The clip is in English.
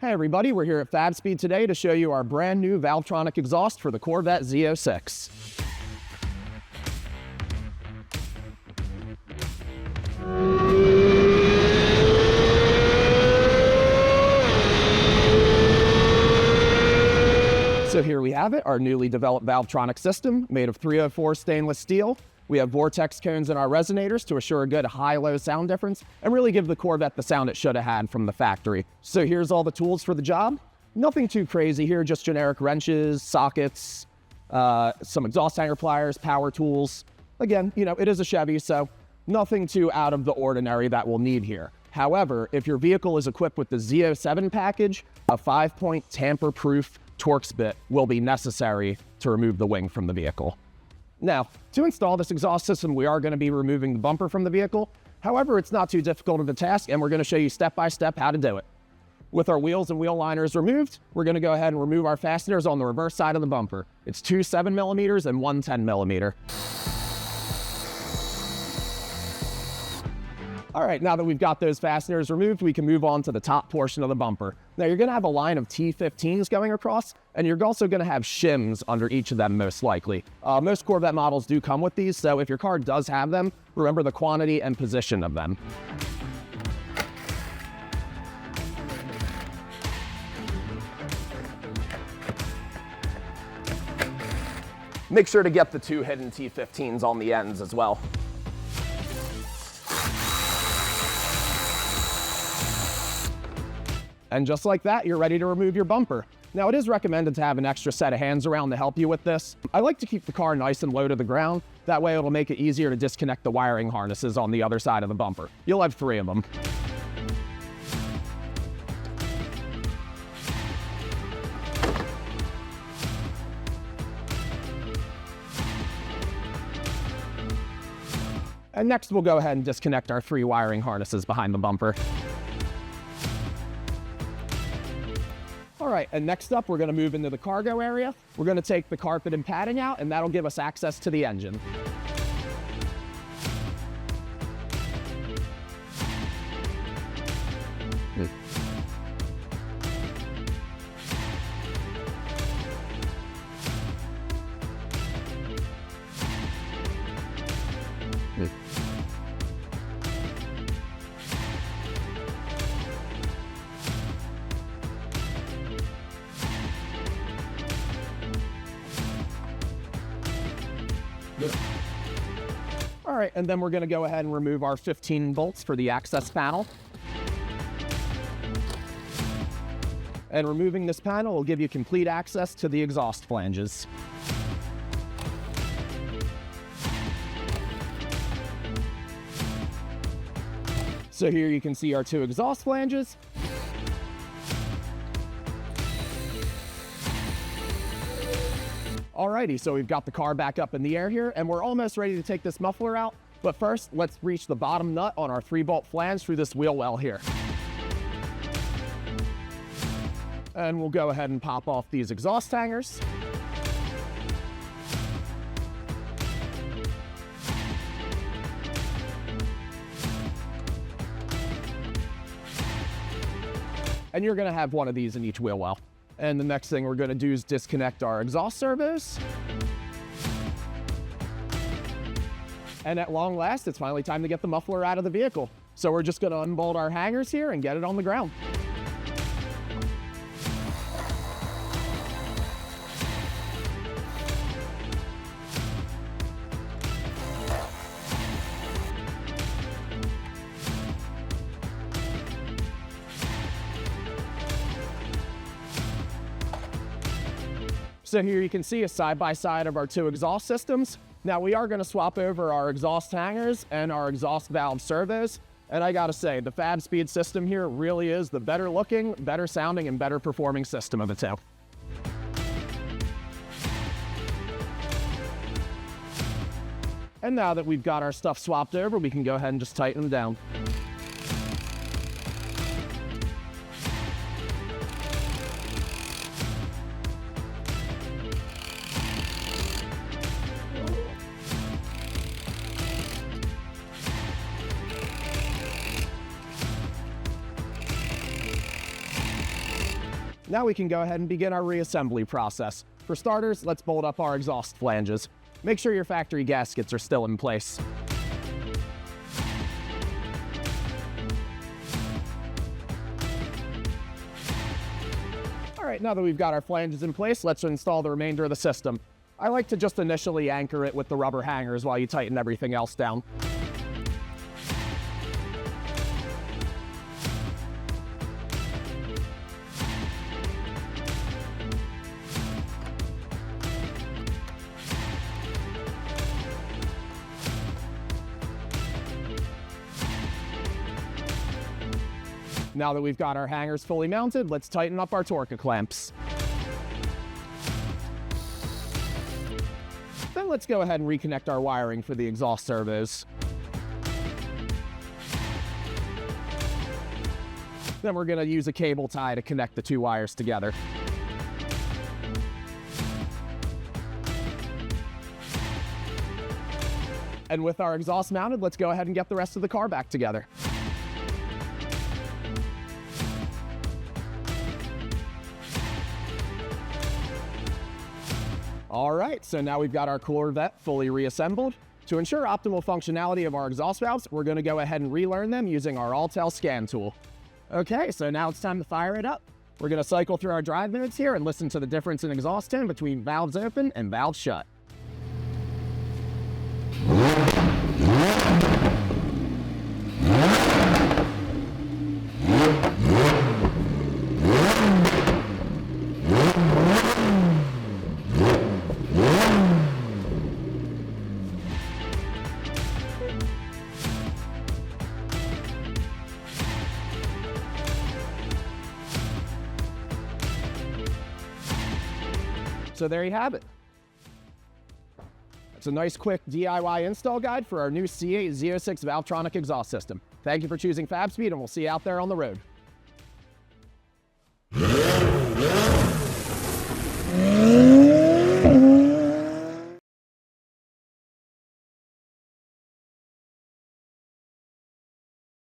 Hey everybody, we're here at Fabspeed today to show you our brand new Valvetronic exhaust for the Corvette Z06. So here we have it, our newly developed Valvetronic system made of 304 stainless steel. We have vortex cones in our resonators to assure a good high-low sound difference and really give the Corvette the sound it should have had from the factory. So here's all the tools for the job. Nothing too crazy here, just generic wrenches, sockets, some exhaust hanger pliers, power tools. Again, you know, it is a Chevy, so nothing too out of the ordinary that we'll need here. However, if your vehicle is equipped with the Z07 package, a 5-point tamper-proof Torx bit will be necessary to remove the wing from the vehicle. Now, to install this exhaust system, we are going to be removing the bumper from the vehicle. However, it's not too difficult of a task, and we're going to show you step by step how to do it. With our wheels and wheel liners removed, we're going to go ahead and remove our fasteners on the reverse side of the bumper. It's 2 7mm and 1 10mm. All right, now that we've got those fasteners removed, we can move on to the top portion of the bumper. Now you're gonna have a line of T15s going across, and you're also gonna have shims under each of them most likely. Most Corvette models do come with these, so if your car does have them, remember the quantity and position of them. Make sure to get the 2 hidden T15s on the ends as well. And just like that, you're ready to remove your bumper. Now, it is recommended to have an extra set of hands around to help you with this. I like to keep the car nice and low to the ground. That way it'll make it easier to disconnect the wiring harnesses on the other side of the bumper. You'll have 3 of them. And next we'll go ahead and disconnect our 3 wiring harnesses behind the bumper. All right, and next up, we're gonna move into the cargo area. We're gonna take the carpet and padding out, and that'll give us access to the engine. All right, and then we're gonna go ahead and remove our 15 bolts for the access panel. And removing this panel will give you complete access to the exhaust flanges. So here you can see our 2 exhaust flanges. Alrighty, so we've got the car back up in the air here, and we're almost ready to take this muffler out. But first, let's reach the bottom nut on our 3-bolt flange through this wheel well here. And we'll go ahead and pop off these exhaust hangers. And you're gonna have one of these in each wheel well. And the next thing we're gonna do is disconnect our exhaust servos. And at long last, it's finally time to get the muffler out of the vehicle. So we're just gonna unbolt our hangers here and get it on the ground. So here you can see a side-by-side of our 2 exhaust systems. Now we are gonna swap over our exhaust hangers and our exhaust valve servos. And I gotta say, the Fabspeed system here really is the better looking, better sounding, and better performing system of the 2. And now that we've got our stuff swapped over, we can go ahead and just tighten them down. Now we can go ahead and begin our reassembly process. For starters, let's bolt up our exhaust flanges. Make sure your factory gaskets are still in place. All right, now that we've got our flanges in place, let's install the remainder of the system. I like to just initially anchor it with the rubber hangers while you tighten everything else down. Now that we've got our hangers fully mounted, let's tighten up our Torque clamps. Then let's go ahead and reconnect our wiring for the exhaust servos. Then we're going to use a cable tie to connect the two wires together. And with our exhaust mounted, let's go ahead and get the rest of the car back together. All right, so now we've got our Corvette fully reassembled. To ensure optimal functionality of our exhaust valves, we're going to go ahead and relearn them using our Alltel scan tool. Okay, so now it's time to fire it up. We're going to cycle through our drive modes here and listen to the difference in exhaust tone between valves open and valves shut. So there you have it. It's a nice quick DIY install guide for our new C8 Z06 Valvetronic exhaust system. Thank you for choosing Fabspeed, and we'll see you out there on the road.